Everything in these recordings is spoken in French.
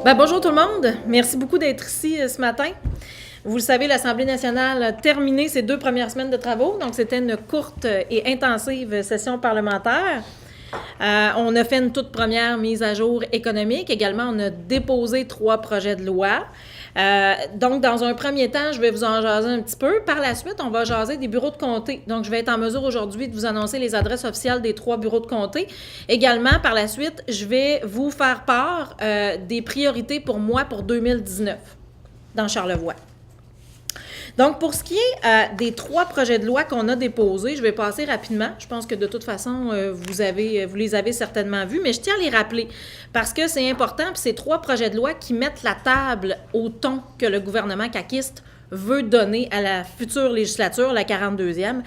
Bonjour tout le monde. Merci beaucoup d'être ici ce matin. Vous le savez, l'Assemblée nationale a terminé ses 2 premières semaines de travaux, donc c'était une courte et intensive session parlementaire. On a fait une toute première mise à jour économique. Également, on a déposé 3 projets de loi. Donc, dans un premier temps, je vais vous en jaser un petit peu. Par la suite, on va jaser des bureaux de comté. Donc, je vais être en mesure aujourd'hui de vous annoncer les adresses officielles des 3 bureaux de comté. Également, par la suite, je vais vous faire part des priorités pour moi pour 2019 dans Charlevoix. Donc, pour ce qui est des 3 projets de loi qu'on a déposés, je vais passer rapidement. Je pense que de toute façon, vous les avez certainement vus, mais je tiens à les rappeler parce que c'est important. Puis c'est 3 projets de loi qui mettent la table au ton que le gouvernement caquiste veut donner à la future législature, la 42e.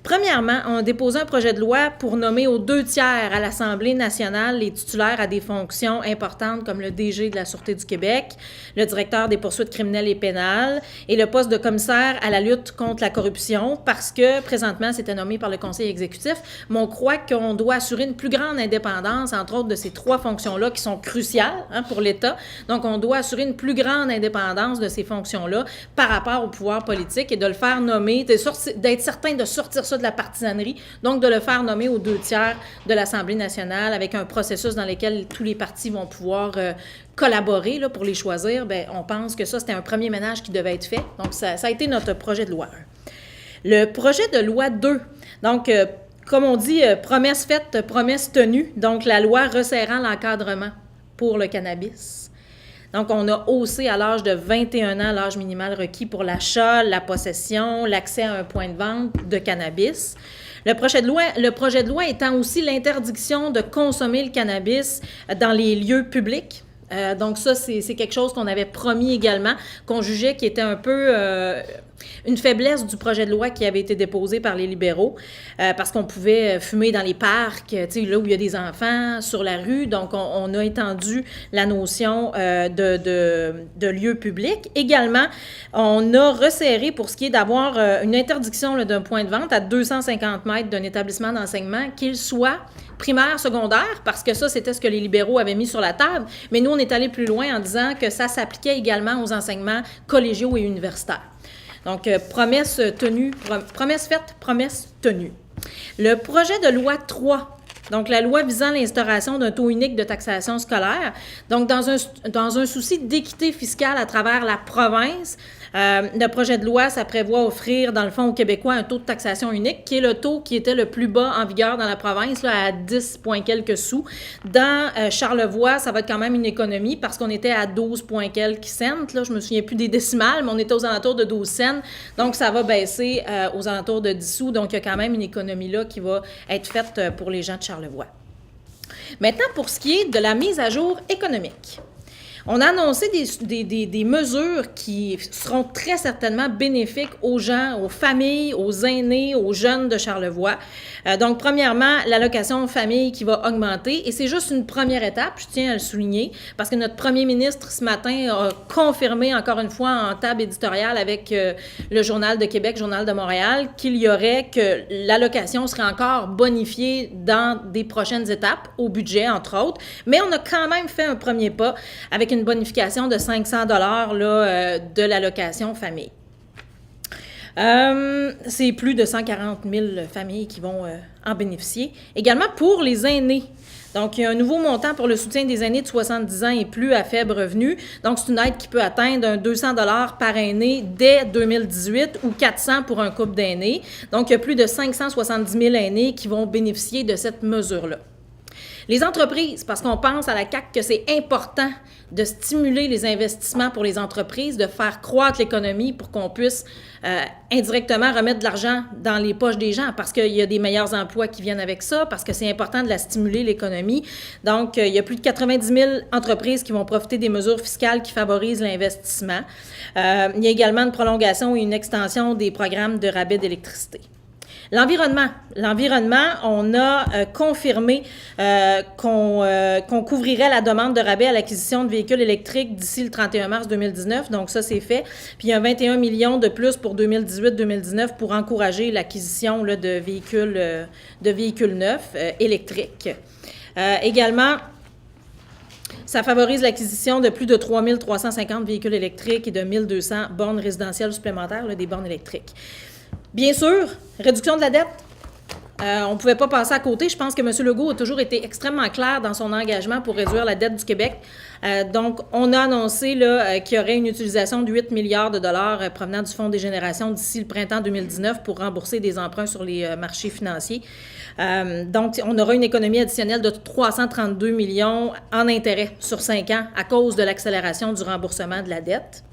Premièrement, on a déposé un projet de loi pour nommer aux 2 tiers à l'Assemblée nationale les titulaires à des fonctions importantes comme le DG de la Sûreté du Québec, le directeur des poursuites criminelles et pénales et le poste de commissaire à la lutte contre la corruption parce que présentement, c'était nommé par le Conseil exécutif, mais on croit qu'on doit assurer une plus grande indépendance, entre autres, de ces 3 fonctions-là qui sont cruciales pour l'État. Donc, on doit assurer une plus grande indépendance de ces fonctions-là par rapport au pouvoir politique et de le faire nommer, d'être certain de sortir ça de la partisanerie, donc de le faire nommer aux 2 tiers de l'Assemblée nationale avec un processus dans lequel tous les partis vont pouvoir collaborer là, pour les choisir. Bien, on pense que ça, c'était un premier ménage qui devait être fait. Donc, ça a été notre projet de loi 1. Le projet de loi 2, donc, comme on dit, promesse faite, promesse tenue, donc la loi resserrant l'encadrement pour le cannabis. Donc, on a haussé à l'âge de 21 ans l'âge minimal requis pour l'achat, la possession, l'accès à un point de vente de cannabis. Le projet de loi étant aussi l'interdiction de consommer le cannabis dans les lieux publics. Donc ça, c'est quelque chose qu'on avait promis également, qu'on jugeait qui était un peu une faiblesse du projet de loi qui avait été déposé par les libéraux, parce qu'on pouvait fumer dans les parcs, tu sais, là où il y a des enfants, sur la rue. Donc, on a étendu la notion de lieu public. Également, on a resserré pour ce qui est d'avoir une interdiction d'un point de vente à 250 mètres d'un établissement d'enseignement, qu'il soit primaire, secondaire, parce que ça, c'était ce que les libéraux avaient mis sur la table. Mais nous, on est allé plus loin en disant que ça s'appliquait également aux enseignements collégiaux et universitaires. Donc, promesse faite, promesse tenue. Le projet de loi 3, donc la loi visant l'instauration d'un taux unique de taxation scolaire, donc dans un souci d'équité fiscale à travers la province, le projet de loi, ça prévoit offrir, dans le fond, aux Québécois un taux de taxation unique, qui est le taux qui était le plus bas en vigueur dans la province, là, à 10 points quelques sous. Dans Charlevoix, ça va être quand même une économie parce qu'on était à 12 points quelques cents. Là, je me souviens plus des décimales, mais on était aux alentours de 12 cents. Donc, ça va baisser aux alentours de 10 sous. Donc, il y a quand même une économie là qui va être faite pour les gens de Charlevoix. Maintenant, pour ce qui est de la mise à jour économique. On a annoncé des mesures qui seront très certainement bénéfiques aux gens, aux familles, aux aînés, aux jeunes de Charlevoix. Donc, premièrement, l'allocation famille qui va augmenter. Et c'est juste une première étape, je tiens à le souligner, parce que notre premier ministre, ce matin, a confirmé encore une fois en table éditoriale avec le Journal de Québec, Journal de Montréal, que l'allocation serait encore bonifiée dans des prochaines étapes, au budget, entre autres. Mais on a quand même fait un premier pas avec une bonification de 500 $ de l'allocation famille. C'est plus de 140 000 familles qui vont en bénéficier. Également pour les aînés. Donc, il y a un nouveau montant pour le soutien des aînés de 70 ans et plus à faible revenu. Donc, c'est une aide qui peut atteindre 200 $ par aîné dès 2018 ou 400 pour un couple d'aînés. Donc, il y a plus de 570 000 aînés qui vont bénéficier de cette mesure-là. Les entreprises, parce qu'on pense à la CAQ que c'est important de stimuler les investissements pour les entreprises, de faire croître l'économie pour qu'on puisse indirectement remettre de l'argent dans les poches des gens parce qu'il y a des meilleurs emplois qui viennent avec ça, parce que c'est important de la stimuler, l'économie. Donc, il y a plus de 90 000 entreprises qui vont profiter des mesures fiscales qui favorisent l'investissement. Il y a également une prolongation et une extension des programmes de rabais d'électricité. L'environnement, on a confirmé qu'on couvrirait la demande de rabais à l'acquisition de véhicules électriques d'ici le 31 mars 2019. Donc, ça, c'est fait. Puis, il y a 21 millions de plus pour 2018-2019 pour encourager l'acquisition de véhicules neufs électriques. Également, Ça favorise l'acquisition de plus de 3 350 véhicules électriques et de 1 200 bornes résidentielles supplémentaires, là, des bornes électriques. Bien sûr, réduction de la dette. On ne pouvait pas passer à côté. Je pense que M. Legault a toujours été extrêmement clair dans son engagement pour réduire la dette du Québec. Donc, on a annoncé qu'il y aurait une utilisation de 8 milliards de dollars provenant du Fonds des générations d'ici le printemps 2019 pour rembourser des emprunts sur les marchés financiers. Donc, on aura une économie additionnelle de 332 millions en intérêts sur 5 ans à cause de l'accélération du remboursement de la dette.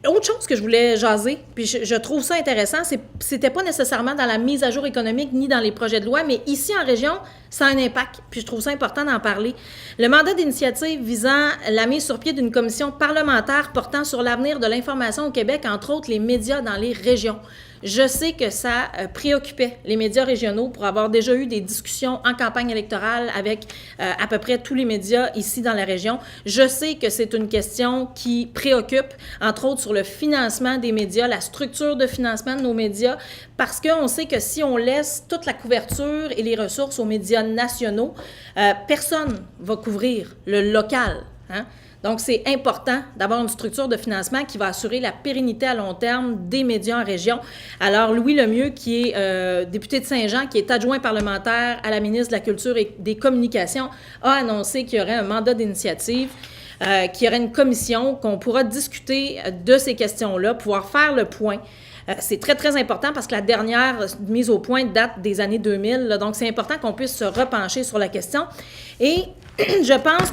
Autre chose que je voulais jaser, puis je trouve ça intéressant, c'était pas nécessairement dans la mise à jour économique ni dans les projets de loi, mais ici en région, ça a un impact, puis je trouve ça important d'en parler. Le mandat d'initiative visant la mise sur pied d'une commission parlementaire portant sur l'avenir de l'information au Québec, entre autres les médias dans les régions. Je sais que ça préoccupait les médias régionaux pour avoir déjà eu des discussions en campagne électorale avec à peu près tous les médias ici dans la région. Je sais que c'est une question qui préoccupe, entre autres sur le financement des médias, la structure de financement de nos médias, parce qu'on sait que si on laisse toute la couverture et les ressources aux médias nationaux, personne ne va couvrir le local, hein? Donc, c'est important d'avoir une structure de financement qui va assurer la pérennité à long terme des médias en région. Alors, Louis Lemieux, qui est député de Saint-Jean, qui est adjoint parlementaire à la ministre de la Culture et des Communications, a annoncé qu'il y aurait un mandat d'initiative, qu'il y aurait une commission, qu'on pourra discuter de ces questions-là, pouvoir faire le point. C'est très, très important parce que la dernière mise au point date des années 2000, là, donc c'est important qu'on puisse se repencher sur la question. Et je pense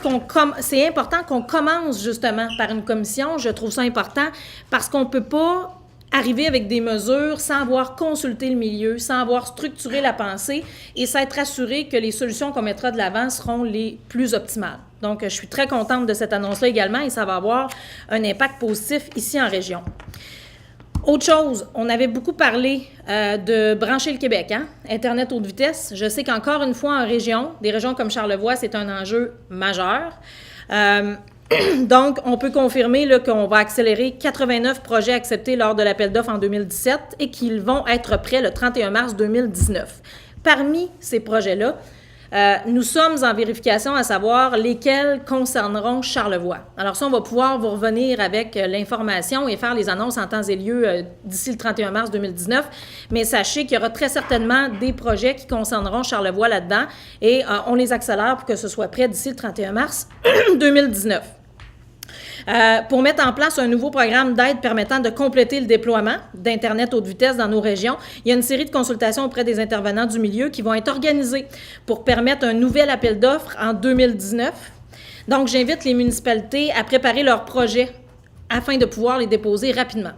c'est important qu'on commence justement par une commission. Je trouve ça important parce qu'on ne peut pas arriver avec des mesures sans avoir consulté le milieu, sans avoir structuré la pensée et s'être assuré que les solutions qu'on mettra de l'avant seront les plus optimales. Donc, je suis très contente de cette annonce-là également et ça va avoir un impact positif ici en région. Autre chose, on avait beaucoup parlé de brancher le Québec, hein? Internet haute vitesse. Je sais qu'encore une fois en région, des régions comme Charlevoix, c'est un enjeu majeur. Donc, on peut confirmer là, qu'on va accélérer 89 projets acceptés lors de l'appel d'offres en 2017 et qu'ils vont être prêts le 31 mars 2019. Parmi ces projets-là, nous sommes en vérification à savoir lesquels concerneront Charlevoix. Alors ça, on va pouvoir vous revenir avec l'information et faire les annonces en temps et lieu d'ici le 31 mars 2019. Mais sachez qu'il y aura très certainement des projets qui concerneront Charlevoix là-dedans et on les accélère pour que ce soit prêt d'ici le 31 mars 2019. Pour mettre en place un nouveau programme d'aide permettant de compléter le déploiement d'Internet haute vitesse dans nos régions, il y a une série de consultations auprès des intervenants du milieu qui vont être organisées pour permettre un nouvel appel d'offres en 2019. Donc, j'invite les municipalités à préparer leurs projets afin de pouvoir les déposer rapidement.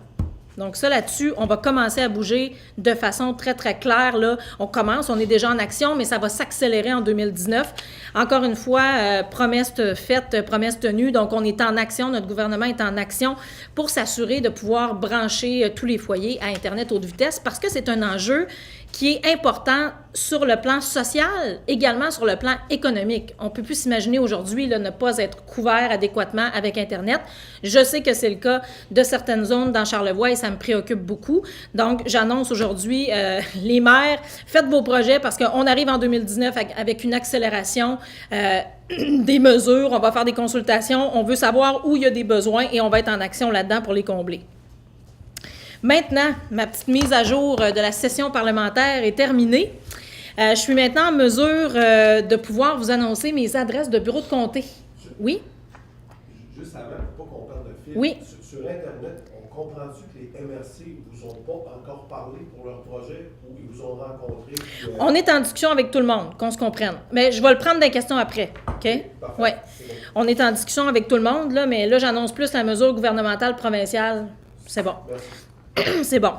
Donc ça, là-dessus, on va commencer à bouger de façon très, très claire. Là. On est déjà en action, mais ça va s'accélérer en 2019. Encore une fois, promesse faite, promesse tenue. Donc, on est en action, notre gouvernement est en action pour s'assurer de pouvoir brancher tous les foyers à Internet haute vitesse parce que c'est un enjeu qui est important sur le plan social, également sur le plan économique. On ne peut plus s'imaginer aujourd'hui là, ne pas être couvert adéquatement avec Internet. Je sais que c'est le cas de certaines zones dans Charlevoix et ça me préoccupe beaucoup. Donc, j'annonce aujourd'hui, les maires, faites vos projets parce qu'on arrive en 2019 avec une accélération des mesures. On va faire des consultations. On veut savoir où il y a des besoins et on va être en action là-dedans pour les combler. Maintenant, ma petite mise à jour de la session parlementaire est terminée. Je suis maintenant en mesure de pouvoir vous annoncer mes adresses de bureau de comté. Oui? Juste avant, pour pas qu'on perde le fil, oui. Sur Internet, on comprend-tu que les MRC ne vous ont pas encore parlé pour leur projet ou ils vous ont rencontré? On est en discussion avec tout le monde, qu'on se comprenne. Mais je vais le prendre dans les questions après, OK? Oui. Bon. On est en discussion avec tout le monde, là, mais là, j'annonce plus la mesure gouvernementale provinciale. C'est bon. Merci. C'est bon.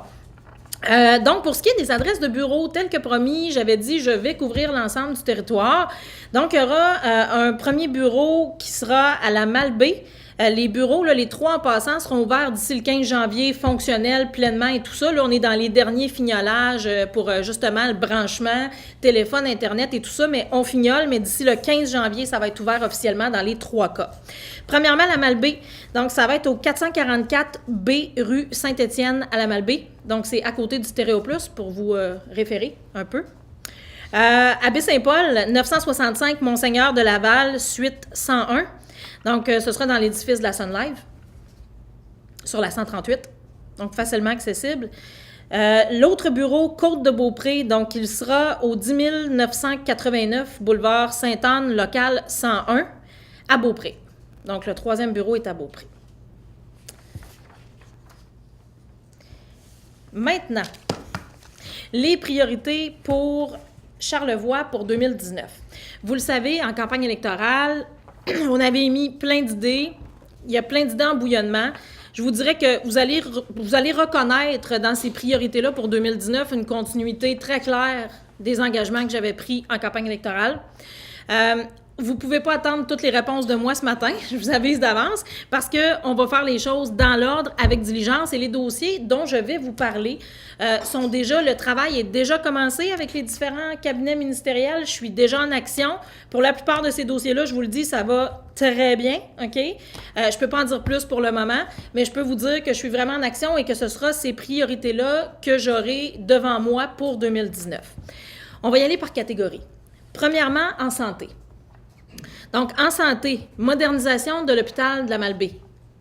Donc, pour ce qui est des adresses de bureau, tel que promis, j'avais dit je vais couvrir l'ensemble du territoire. Donc, il y aura un premier bureau qui sera à la Malbaie. Les bureaux, là, les 3 en passant, seront ouverts d'ici le 15 janvier, fonctionnels pleinement et tout ça. Là, on est dans les derniers fignolages pour justement le branchement, téléphone, Internet et tout ça, mais on fignole, mais d'ici le 15 janvier, ça va être ouvert officiellement dans les 3 cas. Premièrement, la Malbaie. Donc, ça va être au 444 B rue Saint-Étienne à la Malbaie. Donc, c'est à côté du Stéréo Plus pour vous référer un peu. À Baie-Saint-Paul, 965 Monseigneur de Laval, suite 101. Donc, ce sera dans l'édifice de la Sun Live, sur la 138, donc facilement accessible. L'autre bureau, Côte-de-Beaupré, donc il sera au 10 989 boulevard Sainte-Anne, local 101, à Beaupré. Donc, le troisième bureau est à Beaupré. Maintenant, les priorités pour Charlevoix pour 2019. Vous le savez, en campagne électorale, on avait émis plein d'idées. Il y a plein d'idées en bouillonnement. Je vous dirais que vous allez reconnaître dans ces priorités-là pour 2019 une continuité très claire des engagements que j'avais pris en campagne électorale. Vous ne pouvez pas attendre toutes les réponses de moi ce matin, je vous avise d'avance, parce qu'on va faire les choses dans l'ordre, avec diligence, et les dossiers dont je vais vous parler sont déjà, le travail est déjà commencé avec les différents cabinets ministériels, je suis déjà en action. Pour la plupart de ces dossiers-là, je vous le dis, ça va très bien, OK? Je ne peux pas en dire plus pour le moment, mais je peux vous dire que je suis vraiment en action et que ce sera ces priorités-là que j'aurai devant moi pour 2019. On va y aller par catégorie. Premièrement, en santé. Donc, en santé, modernisation de l'hôpital de la Malbaie,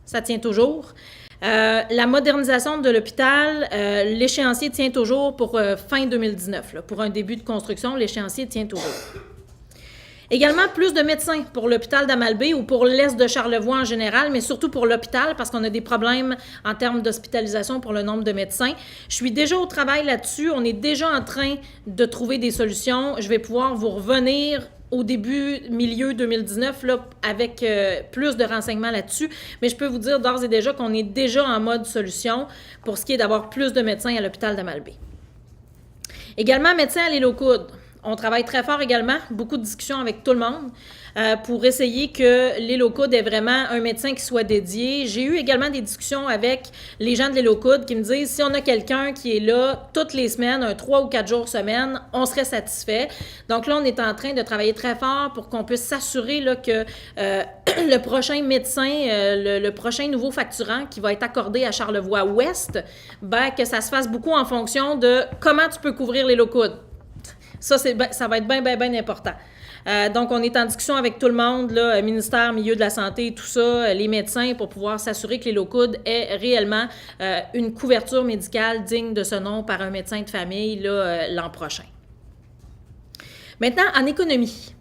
ça tient toujours. La modernisation de l'hôpital, l'échéancier tient toujours pour fin 2019. Là. Pour un début de construction, l'échéancier tient toujours. Également, plus de médecins pour l'hôpital d'Amalbaie ou pour l'Est de Charlevoix en général, mais surtout pour l'hôpital parce qu'on a des problèmes en termes d'hospitalisation pour le nombre de médecins. Je suis déjà au travail là-dessus. On est déjà en train de trouver des solutions. Je vais pouvoir vous revenir au début, milieu 2019, là, avec plus de renseignements là-dessus. Mais je peux vous dire d'ores et déjà qu'on est déjà en mode solution pour ce qui est d'avoir plus de médecins à l'hôpital d'Amalbaie. Également, médecins à l'île aux Coudes. On travaille très fort également, beaucoup de discussions avec tout le monde pour essayer que l'île aux Coudes ait vraiment un médecin qui soit dédié. J'ai eu également des discussions avec les gens de l'île aux Coudes qui me disent si on a quelqu'un qui est là toutes les semaines, 3 ou 4 jours semaine, on serait satisfait. Donc là, on est en train de travailler très fort pour qu'on puisse s'assurer là, que le prochain médecin, le prochain nouveau facturant qui va être accordé à Charlevoix-Ouest, ben, que ça se fasse beaucoup en fonction de comment tu peux couvrir l'île aux Coudes. Ça va être bien important. Donc, on est en discussion avec tout le monde, là, ministère, milieu de la santé, tout ça, les médecins, pour pouvoir s'assurer que l'île aux Coudes ait réellement une couverture médicale digne de ce nom par un médecin de famille là, l'an prochain. Maintenant, en économie.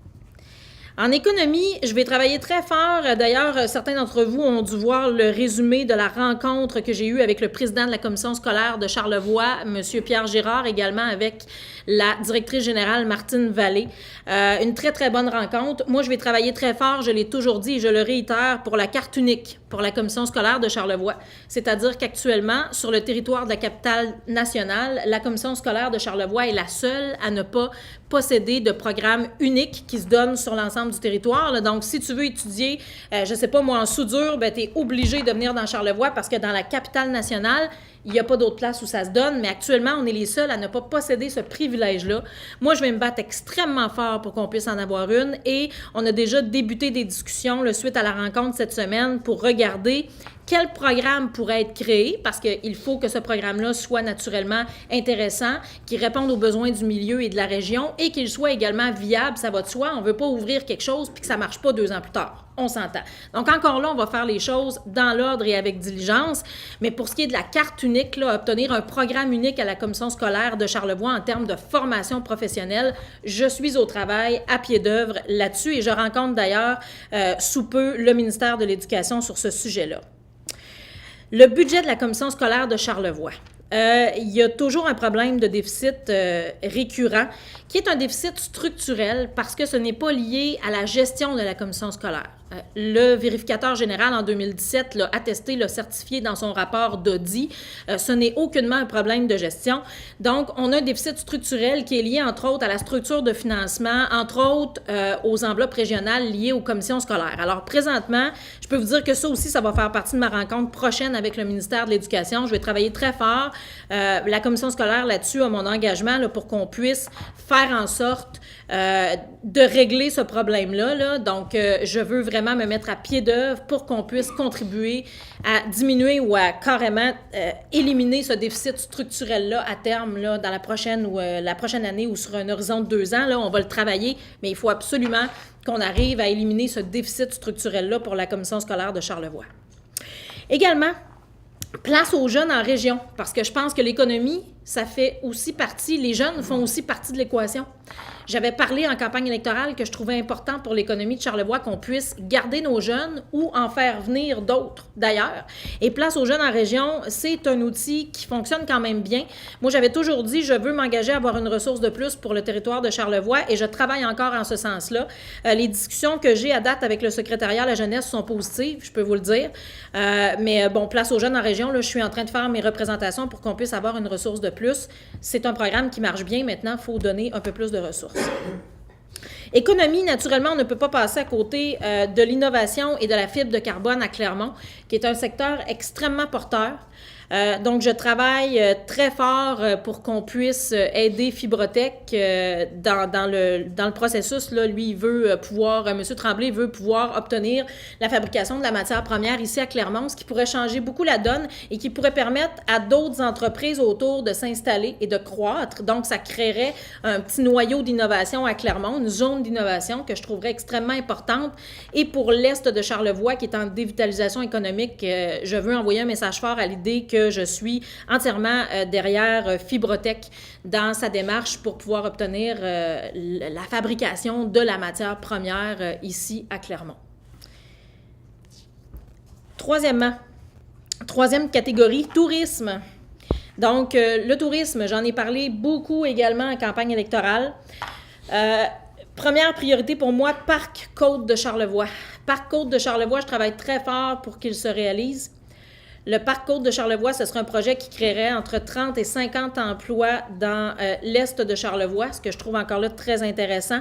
En économie, je vais travailler très fort. D'ailleurs, certains d'entre vous ont dû voir le résumé de la rencontre que j'ai eue avec le président de la commission scolaire de Charlevoix, M. Pierre Girard, également avec la directrice générale Martine Vallée. Une très, très bonne rencontre. Moi, je vais travailler très fort, je l'ai toujours dit et je le réitère, pour la carte unique pour la commission scolaire de Charlevoix. C'est-à-dire qu'actuellement, sur le territoire de la capitale nationale, la commission scolaire de Charlevoix est la seule à ne pas posséder de programme unique qui se donne sur l'ensemble du territoire. Là. Donc, si tu veux étudier, je ne sais pas moi, en soudure, ben, tu es obligé de venir dans Charlevoix parce que dans la capitale nationale, il n'y a pas d'autre place où ça se donne, mais actuellement, on est les seuls à ne pas posséder ce privilège-là. Moi, je vais me battre extrêmement fort pour qu'on puisse en avoir une et on a déjà débuté des discussions là, suite à la rencontre cette semaine pour regarder quel programme pourrait être créé, parce qu'il faut que ce programme-là soit naturellement intéressant, qu'il réponde aux besoins du milieu et de la région et qu'il soit également viable, ça va de soi. On ne veut pas ouvrir quelque chose puis que ça ne marche pas 2 ans plus tard. On s'entend. Donc, encore là, on va faire les choses dans l'ordre et avec diligence. Mais pour ce qui est de la carte unique, là, obtenir un programme unique à la commission scolaire de Charlevoix en termes de formation professionnelle, je suis au travail à pied d'œuvre là-dessus et je rencontre d'ailleurs sous peu le ministère de l'Éducation sur ce sujet-là. Le budget de la commission scolaire de Charlevoix. Il y a toujours un problème de déficit récurrent, qui est un déficit structurel parce que ce n'est pas lié à la gestion de la commission scolaire. Le vérificateur général en 2017 l'a attesté, l'a certifié dans son rapport d'audit. Ce n'est aucunement un problème de gestion. Donc, on a un déficit structurel qui est lié, entre autres, à la structure de financement, entre autres, aux enveloppes régionales liées aux commissions scolaires. Alors, présentement, je peux vous dire que ça aussi, ça va faire partie de ma rencontre prochaine avec le ministère de l'Éducation. Je vais travailler très fort. La commission scolaire là-dessus a mon engagement là, pour qu'on puisse faire en sorte de régler ce problème-là. Là. Donc, je veux vraiment vraiment me mettre à pied d'œuvre pour qu'on puisse contribuer à diminuer ou à carrément éliminer ce déficit structurel-là à terme, là, dans la prochaine année ou sur un horizon de 2 ans. Là, on va le travailler, mais il faut absolument qu'on arrive à éliminer ce déficit structurel-là pour la commission scolaire de Charlevoix. Également, place aux jeunes en région, parce que je pense que l'économie, ça fait aussi partie, les jeunes font aussi partie de l'équation. J'avais parlé en campagne électorale que je trouvais important pour l'économie de Charlevoix qu'on puisse garder nos jeunes ou en faire venir d'autres d'ailleurs. Et place aux jeunes en région, c'est un outil qui fonctionne quand même bien. Moi, j'avais toujours dit, je veux m'engager à avoir une ressource de plus pour le territoire de Charlevoix et je travaille encore en ce sens-là. Les discussions que j'ai à date avec le secrétariat à la jeunesse sont positives, je peux vous le dire. Mais bon, place aux jeunes en région, là, je suis en train de faire mes représentations pour qu'on puisse avoir une ressource de plus. C'est un programme qui marche bien. Maintenant, il faut donner un peu plus de ressources. Économie, naturellement, on ne peut pas passer à côté de l'innovation et de la fibre de carbone à Clermont, qui est un secteur extrêmement porteur. Donc, je travaille très fort pour qu'on puisse aider Fibrotech dans le processus. Là, lui, il veut pouvoir, M. Tremblay veut pouvoir obtenir la fabrication de la matière première ici à Clermont, ce qui pourrait changer beaucoup la donne et qui pourrait permettre à d'autres entreprises autour de s'installer et de croître. Donc, ça créerait un petit noyau d'innovation à Clermont, une zone d'innovation que je trouverais extrêmement importante. Et pour l'Est de Charlevoix, qui est en dévitalisation économique, je veux envoyer un message fort à l'idée que je suis entièrement derrière Fibrotech dans sa démarche pour pouvoir obtenir la fabrication de la matière première ici à Clermont. Troisième catégorie, tourisme. Donc, le tourisme, j'en ai parlé beaucoup également en campagne électorale. Première priorité pour moi, Parc Côte de Charlevoix. Parc Côte de Charlevoix, je travaille très fort pour qu'il se réalise. Le Parc Côte de Charlevoix, ce serait un projet qui créerait entre 30 et 50 emplois dans l'est de Charlevoix, ce que je trouve encore là très intéressant.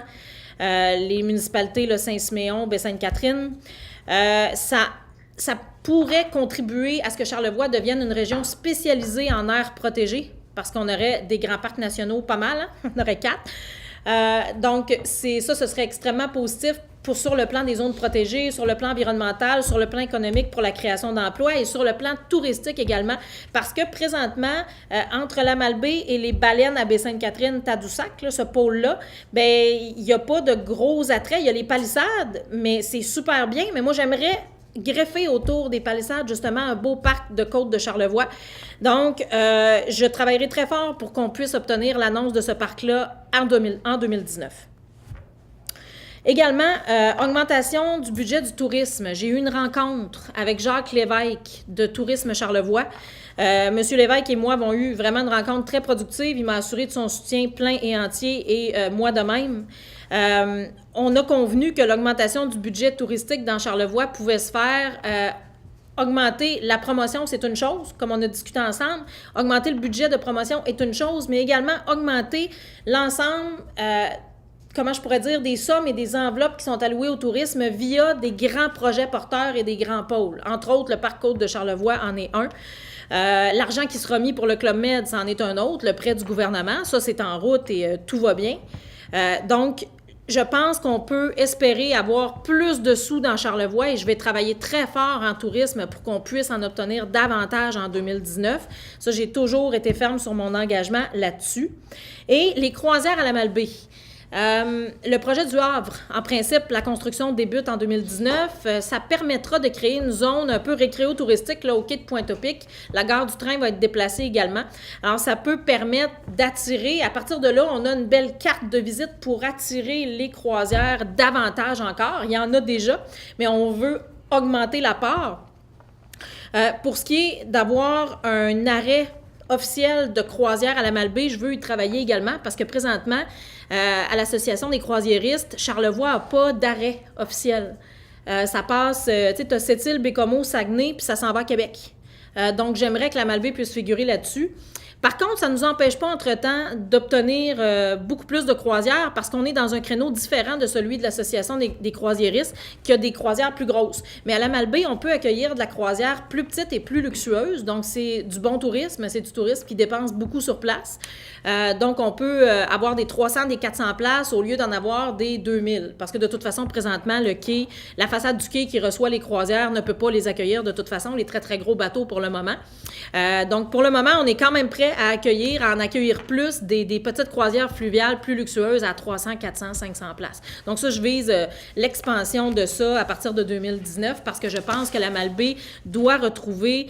Les municipalités, là, Saint-Siméon, Baie-Sainte-Catherine, ça pourrait contribuer à ce que Charlevoix devienne une région spécialisée en aires protégées, parce qu'on aurait des grands parcs nationaux pas mal, hein? On aurait 4. Donc, ce serait extrêmement positif sur le plan des zones protégées, sur le plan environnemental, sur le plan économique pour la création d'emplois et sur le plan touristique également. Parce que présentement, entre la Malbaie et les baleines à Baie-Sainte-Catherine, Tadoussac, là, ce pôle-là, ben il n'y a pas de gros attraits. Il y a les palissades, mais c'est super bien. Mais moi, j'aimerais greffer autour des palissades, justement, un beau parc de Côte de Charlevoix. Donc, je travaillerai très fort pour qu'on puisse obtenir l'annonce de ce parc-là en 2019. Également, augmentation du budget du tourisme. J'ai eu une rencontre avec Jacques Lévesque de Tourisme Charlevoix. Monsieur Lévesque et moi avons eu vraiment une rencontre très productive. Il m'a assuré de son soutien plein et entier et moi de même. On a convenu que l'augmentation du budget touristique dans Charlevoix pouvait se faire augmenter la promotion, c'est une chose, comme on a discuté ensemble. Augmenter le budget de promotion est une chose, mais également augmenter l'ensemble comment je pourrais dire, des sommes et des enveloppes qui sont allouées au tourisme via des grands projets porteurs et des grands pôles. Entre autres, le Parc Côte de Charlevoix en est un. L'argent qui sera mis pour le Club Med, c'en est un autre, le prêt du gouvernement. Ça, c'est en route et tout va bien. Donc, je pense qu'on peut espérer avoir plus de sous dans Charlevoix et je vais travailler très fort en tourisme pour qu'on puisse en obtenir davantage en 2019. Ça, j'ai toujours été ferme sur mon engagement là-dessus. Et les croisières à la Malbaie. Le projet du Havre, en principe, la construction débute en 2019. Ça permettra de créer une zone un peu récréo-touristique là, au quai de Pointe-au-Pic. La gare du train va être déplacée également. Alors, ça peut permettre d'attirer. À partir de là, on a une belle carte de visite pour attirer les croisières davantage encore. Il y en a déjà, mais on veut augmenter la part. Pour ce qui est d'avoir un arrêt officiel de croisière à la Malbaie, je veux y travailler également parce que présentement, à l'Association des croisiéristes, Charlevoix n'a pas d'arrêt officiel. Ça passe, tu sais, tu as Sept-Îles, Bécomo, Saguenay, puis ça s'en va à Québec. Donc, j'aimerais que la Malbaie puisse figurer là-dessus. Par contre, ça ne nous empêche pas, entre-temps, d'obtenir beaucoup plus de croisières parce qu'on est dans un créneau différent de celui de l'Association des croisiéristes qui a des croisières plus grosses. Mais à la Malbaie, on peut accueillir de la croisière plus petite et plus luxueuse. Donc, c'est du bon tourisme, c'est du tourisme qui dépense beaucoup sur place. Donc, on peut avoir des 300, des 400 places au lieu d'en avoir des 2000. Parce que de toute façon, présentement, le quai, la façade du quai qui reçoit les croisières ne peut pas les accueillir de toute façon, les très, très gros bateaux pour le moment. Donc, pour le moment, on est quand même prêt à en accueillir plus des petites croisières fluviales plus luxueuses à 300, 400, 500 places. Donc, ça, je vise l'expansion de ça à partir de 2019 parce que je pense que la Malbaie doit retrouver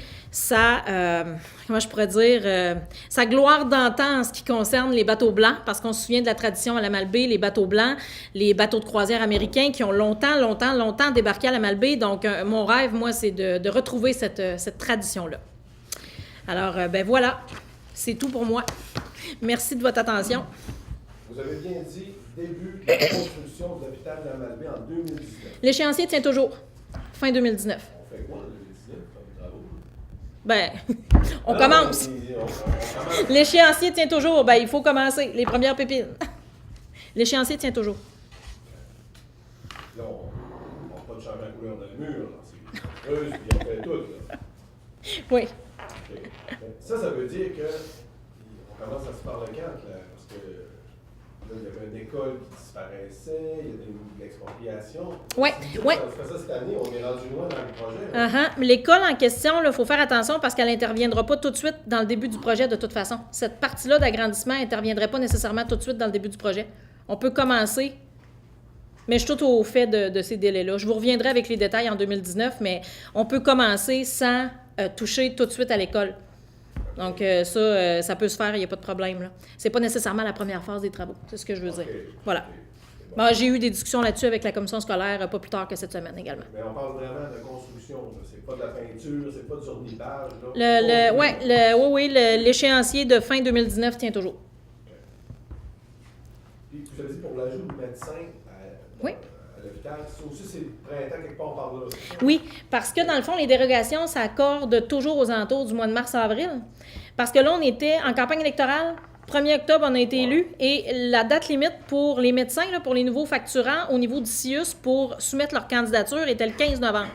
comment je pourrais dire, sa gloire d'antan en ce qui concerne les bateaux blancs, parce qu'on se souvient de la tradition à la Malbaie, les bateaux blancs, les bateaux de croisière américains qui ont longtemps débarqué à la Malbaie. Donc, mon rêve, moi, c'est de retrouver cette tradition-là. Alors, ben voilà, c'est tout pour moi. Merci de votre attention. Vous avez bien dit début de la construction de l'hôpital de la Malbaie en 2019. L'échéancier tient toujours, fin 2019. On fait quoi en 2019 comme travaux? Ben, on commence. On commence. L'échéancier tient toujours. Ben, il faut commencer. Les premières pépines. L'échéancier tient toujours. Là, on n'a pas de changer la couleur d'un mur. C'est creuse, puis on fait tout. Là. Oui. Okay. Ça veut dire qu'on commence à se parler quand, là? Parce que là, il y avait une école qui disparaissait, il y a de l'expropriation. Oui, oui. On fait ça cette année, on est rendu loin dans le projet. Mais l'école en question, il faut faire attention parce qu'elle n'interviendra pas tout de suite dans le début du projet de toute façon. Cette partie-là d'agrandissement n'interviendrait pas nécessairement tout de suite dans le début du projet. On peut commencer, mais je suis tout au fait de ces délais-là. Je vous reviendrai avec les détails en 2019, mais on peut commencer sans toucher tout de suite à l'école. Donc, ça peut se faire, il n'y a pas de problème. Ce n'est pas nécessairement la première phase des travaux, c'est ce que je veux dire. Voilà. Bon, j'ai eu des discussions là-dessus avec la commission scolaire pas plus tard que cette semaine également. Mais on parle vraiment de construction, c'est pas de la peinture, c'est pas du ornitage. Oui, l'échéancier de fin 2019 tient toujours. Puis vous avez dit pour l'ajout de médecins à l'hôpital, ça aussi c'est le printemps quelque part par là. Oui, parce que dans le fond, les dérogations s'accordent toujours aux alentours du mois de mars-avril. Parce que là, on était en campagne électorale. 1er octobre, on a été élus et la date limite pour les médecins, pour les nouveaux facturants au niveau du CIUS pour soumettre leur candidature était le 15 novembre.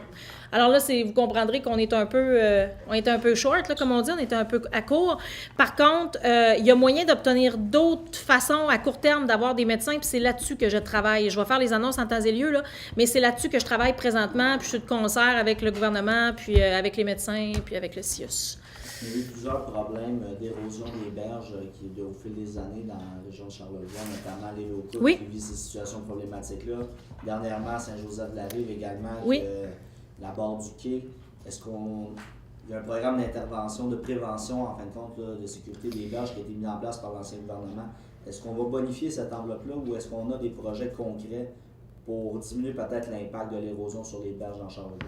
Alors là, vous comprendrez qu'on est un peu short, là, comme on dit, on était un peu à court. Par contre, il y a moyen d'obtenir d'autres façons à court terme d'avoir des médecins, puis c'est là-dessus que je travaille. Je vais faire les annonces en temps et lieu, là, mais c'est là-dessus que je travaille présentement, puis je suis de concert avec le gouvernement, puis avec les médecins, puis avec le CIUS. Il y a eu plusieurs problèmes d'érosion des berges qui, au fil des années, dans la région de Charlevoix, notamment les locaux qui vivent ces situations problématiques-là. Dernièrement, à Saint-Joseph-de-la-Rive également, la bord du quai. Est-ce qu'il y a un programme d'intervention, de prévention, en fin de compte, là, de sécurité des berges qui a été mis en place par l'ancien gouvernement? Est-ce qu'on va bonifier cette enveloppe-là ou est-ce qu'on a des projets concrets pour diminuer peut-être l'impact de l'érosion sur les berges en Charlevoix?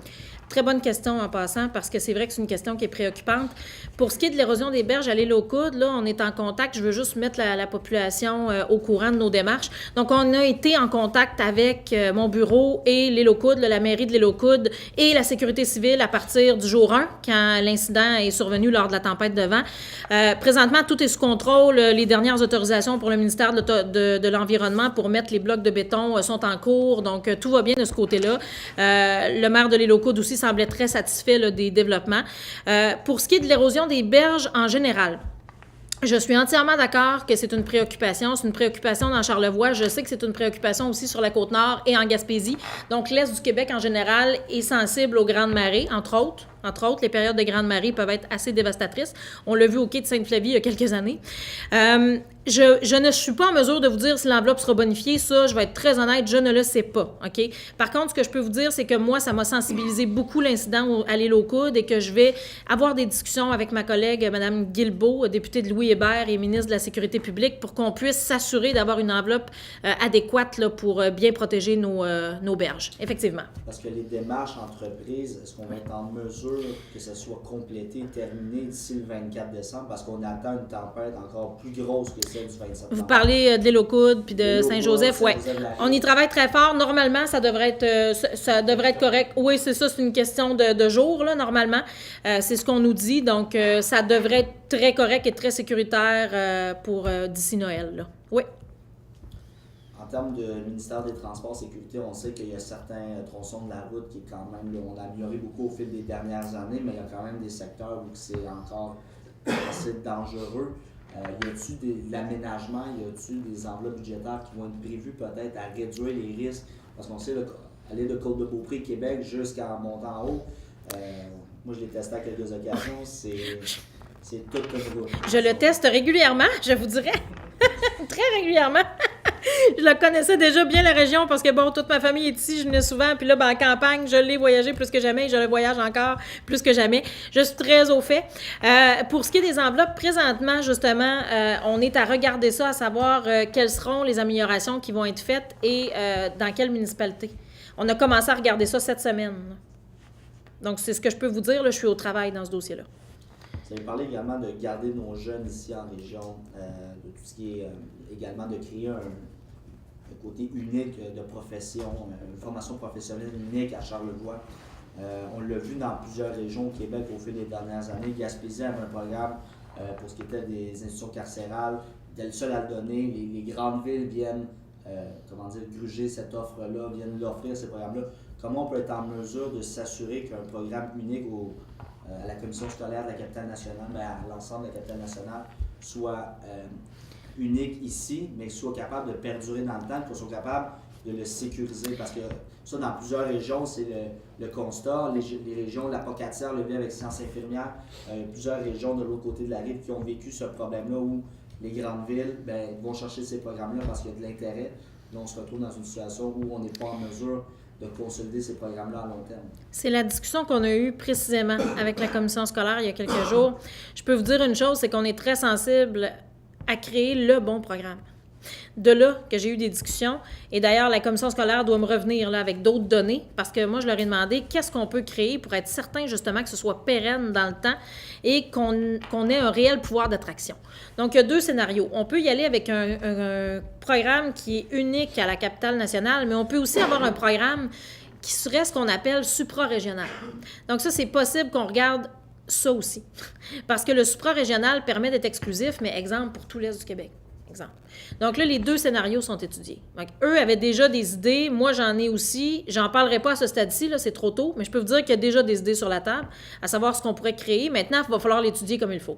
Très bonne question en passant, parce que c'est vrai que c'est une question qui est préoccupante. Pour ce qui est de l'érosion des berges à l'île aux Coudes, là, on est en contact. Je veux juste mettre la population au courant de nos démarches. Donc, on a été en contact avec mon bureau et l'île aux Coudes, la mairie de l'île aux Coudes et la sécurité civile à partir du jour 1, quand l'incident est survenu lors de la tempête de vent. Présentement, tout est sous contrôle. Les dernières autorisations pour le ministère de l'Environnement pour mettre les blocs de béton sont en cours. Donc, tout va bien de ce côté-là. Le maire de l'île aux Coudes aussi semblait très satisfait là, des développements. Pour ce qui est de l'érosion des berges en général, je suis entièrement d'accord que c'est une préoccupation. C'est une préoccupation dans Charlevoix. Je sais que c'est une préoccupation aussi sur la Côte-Nord et en Gaspésie. Donc, l'Est du Québec en général est sensible aux grandes marées, entre autres. Entre autres, les périodes de grandes marées peuvent être assez dévastatrices. On l'a vu au quai de Sainte-Flavie il y a quelques années. Je ne suis pas en mesure de vous dire si l'enveloppe sera bonifiée. Ça, je vais être très honnête, je ne le sais pas. OK? Par contre, ce que je peux vous dire, c'est que moi, ça m'a sensibilisé beaucoup l'incident à l'île aux Coudes et que je vais avoir des discussions avec ma collègue, Mme Guilbeault, députée de Louis-Hébert et ministre de la Sécurité publique, pour qu'on puisse s'assurer d'avoir une enveloppe adéquate là, pour bien protéger nos berges. Effectivement. Parce que les démarches entreprises, est-ce qu'on va être en mesure que ça soit complété, terminé d'ici le 24 décembre parce qu'on attend une tempête encore plus grosse que celle du 27 Vous parlez de l'île aux Coudes puis de Saint-Joseph, oui. On y travaille très fort. Normalement, ça devrait être correct. Oui, c'est ça, c'est une question de jours, là, normalement. C'est ce qu'on nous dit. Donc, ça devrait être très correct et très sécuritaire pour d'ici Noël, là. Oui. En termes de ministère des Transports et Sécurité, on sait qu'il y a certains tronçons de la route qui, quand même, là, on a amélioré beaucoup au fil des dernières années, mais il y a quand même des secteurs où c'est encore assez dangereux. Y a-t-il de l'aménagement, y a-t-il des enveloppes budgétaires qui vont être prévues peut-être à réduire les risques? Parce qu'on sait, aller de Côte-de-Beaupré, Québec, jusqu'à montant en haut, moi je l'ai testé à quelques occasions, c'est tout une route. Je le teste régulièrement, je vous dirais. Très régulièrement. Je la connaissais déjà bien, la région, parce que, bon, toute ma famille est ici, je venais souvent, puis là, ben, en campagne, je l'ai voyagé plus que jamais, et je le voyage encore plus que jamais. Je suis très au fait. Pour ce qui est des enveloppes, présentement, justement, on est à regarder ça, à savoir quelles seront les améliorations qui vont être faites et dans quelle municipalité. On a commencé à regarder ça cette semaine. Donc, c'est ce que je peux vous dire, là, je suis au travail dans ce dossier-là. Vous avez parlé également de garder nos jeunes ici en région, de tout ce qui est également de créer un côté unique de profession, une formation professionnelle unique à Charlevoix. On l'a vu dans plusieurs régions au Québec au fil des dernières années. Gaspésie avait un programme pour ce qui était des institutions carcérales, était le seul à le donner. Les grandes villes viennent gruger cette offre-là, viennent l'offrir, ces programmes-là. Comment on peut être en mesure de s'assurer qu'un programme unique à la commission scolaire de la capitale nationale, à l'ensemble de la capitale nationale, soit unique ici, mais soit capable de perdurer dans le temps, qu'on soit capable de le sécuriser. Parce que ça, dans plusieurs régions, c'est le constat. Les régions, la Pocatière le vit avec Sciences infirmières, plusieurs régions de l'autre côté de la rive qui ont vécu ce problème-là où les grandes villes vont chercher ces programmes-là parce qu'il y a de l'intérêt. Là, on se retrouve dans une situation où on n'est pas en mesure de consolider ces programmes-là à long terme. C'est la discussion qu'on a eue précisément avec la commission scolaire il y a quelques jours. Je peux vous dire une chose, c'est qu'on est très sensible à créer le bon programme. De là que j'ai eu des discussions. Et d'ailleurs, la commission scolaire doit me revenir là, avec d'autres données parce que moi, je leur ai demandé qu'est-ce qu'on peut créer pour être certain justement que ce soit pérenne dans le temps et qu'on ait un réel pouvoir d'attraction. Donc, il y a deux scénarios. On peut y aller avec un programme qui est unique à la capitale nationale, mais on peut aussi avoir un programme qui serait ce qu'on appelle supra-régional. Donc, ça, c'est possible qu'on regarde ça aussi. Parce que le supra-régional permet d'être exclusif, mais exemple pour tout l'Est du Québec. Exemple. Donc là, les deux scénarios sont étudiés. Donc, eux avaient déjà des idées, moi j'en ai aussi. J'en parlerai pas à ce stade-ci, là, c'est trop tôt, mais je peux vous dire qu'il y a déjà des idées sur la table, à savoir ce qu'on pourrait créer. Maintenant, il va falloir l'étudier comme il faut.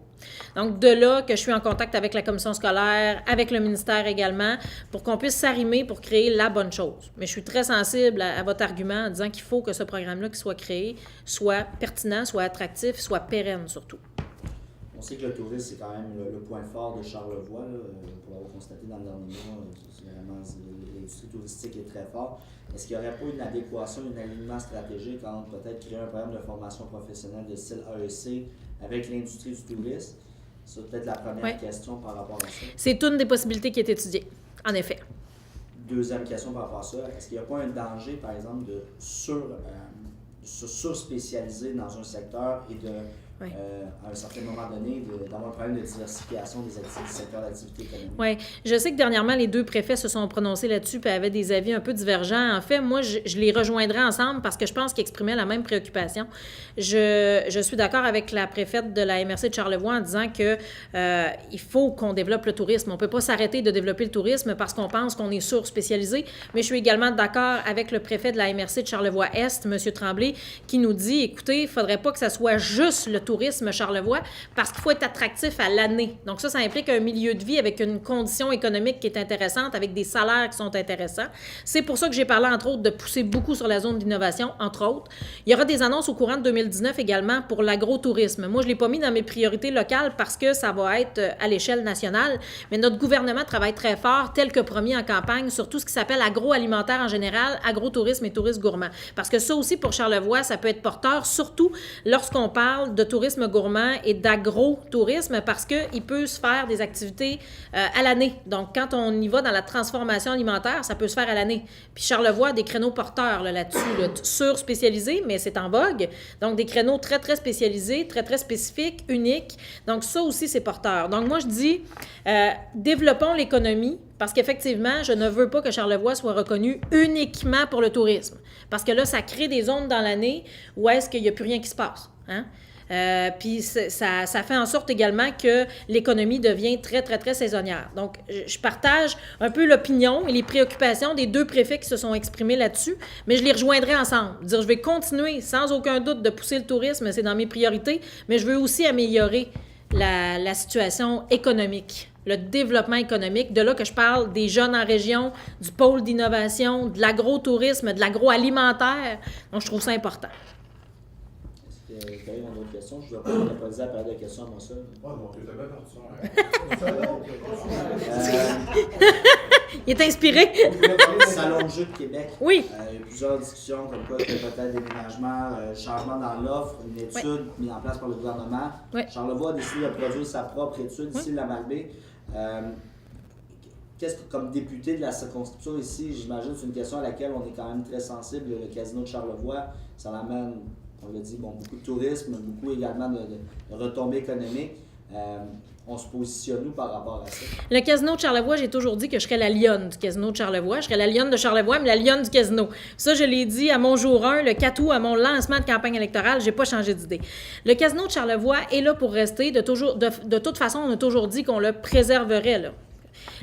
Donc, de là que je suis en contact avec la commission scolaire, avec le ministère également, pour qu'on puisse s'arrimer pour créer la bonne chose. Mais je suis très sensible à votre argument en disant qu'il faut que ce programme-là qui soit créé soit pertinent, soit attractif, soit pérenne surtout. On sait que le tourisme, c'est quand même le point fort de Charlevoix, là, pour l'avoir constaté dans le dernier mois. L'industrie touristique est très forte. Est-ce qu'il n'y aurait pas une adéquation, un alignement stratégique entre peut-être créer un programme de formation professionnelle de style AEC avec l'industrie du tourisme? C'est peut-être la première question par rapport à ça. C'est une des possibilités qui est étudiée, en effet. Deuxième question par rapport à ça, est-ce qu'il n'y a pas un danger, par exemple, de sur-spécialiser dans un secteur et de... à un certain moment donné, d'avoir un problème de diversification des secteurs d'activité économique. Oui. Je sais que dernièrement, les deux préfets se sont prononcés là-dessus et avaient des avis un peu divergents. En fait, moi, je les rejoindrai ensemble parce que je pense qu'ils exprimaient la même préoccupation. Je suis d'accord avec la préfète de la MRC de Charlevoix en disant que il faut qu'on développe le tourisme. On ne peut pas s'arrêter de développer le tourisme parce qu'on pense qu'on est sur-spécialisé. Mais je suis également d'accord avec le préfet de la MRC de Charlevoix-Est, M. Tremblay, qui nous dit, écoutez, il ne faudrait pas que ça soit juste le tourisme Charlevoix parce qu'il faut être attractif à l'année. Donc ça implique un milieu de vie avec une condition économique qui est intéressante, avec des salaires qui sont intéressants. C'est pour ça que j'ai parlé, entre autres, de pousser beaucoup sur la zone d'innovation, entre autres. Il y aura des annonces au courant de 2019 également pour l'agrotourisme. Moi, je ne l'ai pas mis dans mes priorités locales parce que ça va être à l'échelle nationale, mais notre gouvernement travaille très fort, tel que promis en campagne, sur tout ce qui s'appelle agroalimentaire en général, agrotourisme et tourisme gourmand. Parce que ça aussi, pour Charlevoix, ça peut être porteur, surtout lorsqu'on parle de tourisme tourisme gourmand et d'agro-tourisme parce qu'il peut se faire des activités à l'année. Donc, quand on y va dans la transformation alimentaire, ça peut se faire à l'année. Puis Charlevoix a des créneaux porteurs là-dessus, sur-spécialisés, mais c'est en vogue. Donc, des créneaux très, très spécialisés, très, très spécifiques, uniques. Donc, ça aussi, c'est porteur. Donc, moi, je dis, développons l'économie parce qu'effectivement, je ne veux pas que Charlevoix soit reconnu uniquement pour le tourisme. Parce que là, ça crée des zones dans l'année où est-ce qu'il n'y a plus rien qui se passe. Hein? Puis ça fait en sorte également que l'économie devient très, très, très saisonnière. Donc, je partage un peu l'opinion et les préoccupations des deux préfets qui se sont exprimés là-dessus, mais je les rejoindrai ensemble. Dire, je vais continuer sans aucun doute de pousser le tourisme, c'est dans mes priorités, mais je veux aussi améliorer la situation économique, le développement économique. De là que je parle des jeunes en région, du pôle d'innovation, de l'agro-tourisme, de l'agroalimentaire. Donc, je trouve ça important. Est-ce que tu as d'autres questions? Je ne dois pas monopoliser la période de questions à moi seul. Oh non, tu es bien parti. Il est inspiré. Salon de jeu de Québec. Oui. Il y a plusieurs discussions comme quoi il y a peut-être déménagement, changement dans l'offre, une étude mise en place par le gouvernement. Oui. Charlevoix a décidé de produire sa propre étude ici, la Malbaie. Qu'est-ce que, comme député de la circonscription ici, j'imagine que c'est une question à laquelle on est quand même très sensible. Le casino de Charlevoix, ça l'amène, on l'a dit, beaucoup de tourisme, beaucoup également de retombées économiques. On se positionne où par rapport à ça? Le casino de Charlevoix, j'ai toujours dit que je serais la lionne du casino de Charlevoix. Je serais la lionne de Charlevoix, mais la lionne du casino. Ça, je l'ai dit à mon jour 1, le 4 août, à mon lancement de campagne électorale. J'ai pas changé d'idée. Le casino de Charlevoix est là pour rester. De toute façon, on a toujours dit qu'on le préserverait, là.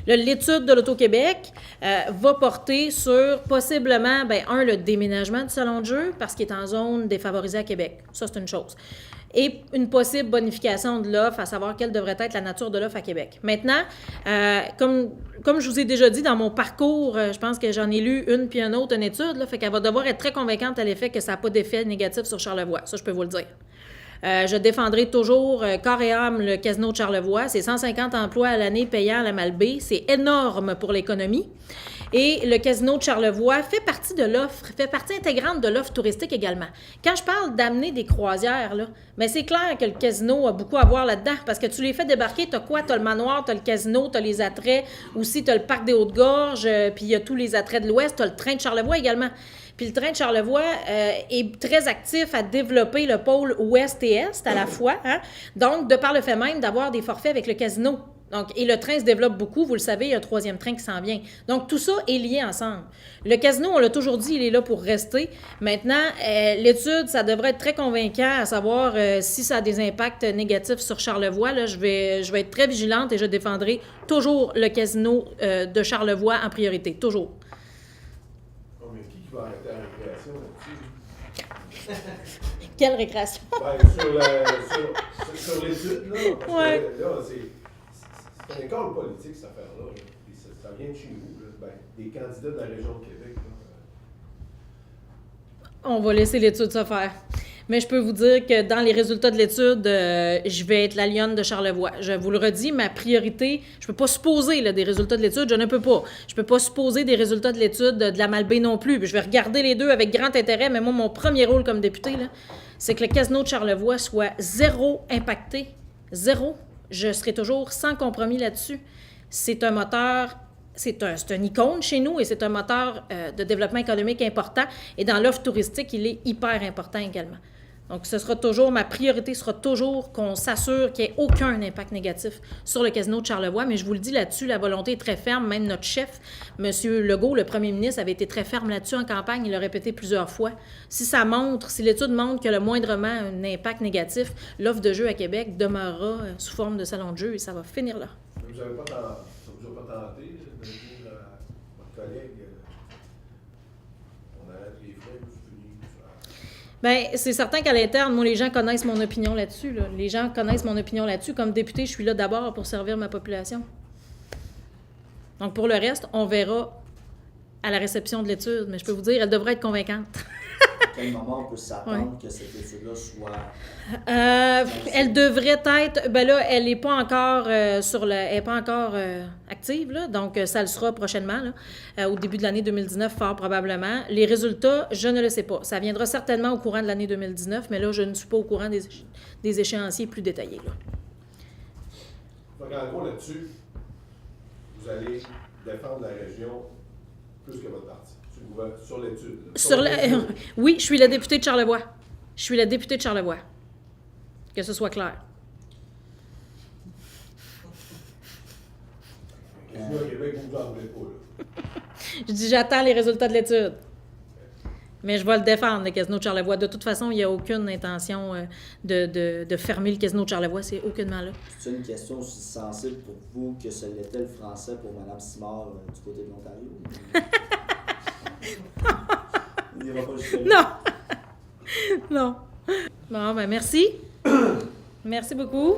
L'étude de l'Auto-Québec va porter sur possiblement, le déménagement du salon de jeu parce qu'il est en zone défavorisée à Québec. Ça, c'est une chose. Et une possible bonification de l'offre, à savoir quelle devrait être la nature de l'offre à Québec. Maintenant, comme je vous ai déjà dit dans mon parcours, je pense que j'en ai lu une puis une autre, une étude, là, fait qu'elle va devoir être très convaincante à l'effet que ça n'a pas d'effet négatif sur Charlevoix. Ça, je peux vous le dire. Je défendrai toujours corps et âme le casino de Charlevoix. C'est 150 emplois à l'année payants à la Malbaie. C'est énorme pour l'économie. Et le casino de Charlevoix fait partie de l'offre, fait partie intégrante de l'offre touristique également. Quand je parle d'amener des croisières, là, c'est clair que le casino a beaucoup à voir là-dedans parce que tu les fais débarquer, tu as quoi? Tu as le manoir, tu as le casino, tu as les attraits, aussi tu as le parc des Hautes-Gorges, puis il y a tous les attraits de l'Ouest, tu as le train de Charlevoix également. Puis le train de Charlevoix est très actif à développer le pôle ouest et est à la fois. Hein? Donc, de par le fait même d'avoir des forfaits avec le casino. Donc, et le train se développe beaucoup. Vous le savez, il y a un troisième train qui s'en vient. Donc, tout ça est lié ensemble. Le casino, on l'a toujours dit, il est là pour rester. Maintenant, l'étude, ça devrait être très convaincant à savoir si ça a des impacts négatifs sur Charlevoix. Là, je vais être très vigilante et je défendrai toujours le casino de Charlevoix en priorité. Toujours. Va arrêter la récréation là-dessus. Quelle récréation? Sur l'étude, là. Parce que, là, c'est une école politique, cette affaire-là. Ça vient de chez nous, là. Des candidats de la région de Québec. Là. On va laisser l'étude se faire. Mais je peux vous dire que dans les résultats de l'étude, je vais être la lionne de Charlevoix. Je vous le redis, ma priorité, je ne peux pas supposer là, des résultats de l'étude, je ne peux pas. Je ne peux pas supposer des résultats de l'étude de la Malbaie non plus. Puis je vais regarder les deux avec grand intérêt, mais moi, mon premier rôle comme député, là, c'est que le casino de Charlevoix soit zéro impacté. Zéro. Je serai toujours sans compromis là-dessus. C'est un moteur... C'est une icône chez nous et c'est un moteur de développement économique important. Et dans l'offre touristique, il est hyper important également. Donc, ma priorité sera toujours qu'on s'assure qu'il n'y ait aucun impact négatif sur le casino de Charlevoix. Mais je vous le dis là-dessus, la volonté est très ferme. Même notre chef, M. Legault, le premier ministre, avait été très ferme là-dessus en campagne. Il l'a répété plusieurs fois. Si l'étude montre qu'il y a le moindrement un impact négatif, l'offre de jeu à Québec demeurera sous forme de salon de jeu et ça va finir là. Vous n'avez pas tenté de dire à votre collègue on arrête les frais, vous finissez. Bien, c'est certain qu'à l'interne, moi, les gens connaissent mon opinion là-dessus. Là. Les gens connaissent mon opinion là-dessus. Comme député, je suis là d'abord pour servir ma population. Donc, pour le reste, on verra à la réception de l'étude. Mais je peux vous dire, elle devrait être convaincante. quel moment on peut s'attendre que cette étude-là soit... Elle devrait être... Ben là, elle n'est pas encore elle est pas encore active, là, donc ça le sera prochainement, là, au début de l'année 2019, fort probablement. Les résultats, je ne le sais pas. Ça viendra certainement au courant de l'année 2019, mais là, je ne suis pas au courant des échéanciers plus détaillés, là. Donc, en gros, là-dessus, vous allez défendre la région plus que votre parti, sur l'étude. Oui, je suis la députée de Charlevoix. Je suis la députée de Charlevoix. Que ce soit clair. Casino à Québec, vous n'en voulez pas, là. Je dis, j'attends les résultats de l'étude. Mais je vais le défendre, le casino de Charlevoix. De toute façon, il n'y a aucune intention de fermer le casino de Charlevoix. C'est aucunement là. C'est une question aussi sensible pour vous que ce l'était le français pour Mme Simard du côté de l'Ontario? On n'ira pas jusque-là. Non. Non. Bon, ben merci. Merci beaucoup.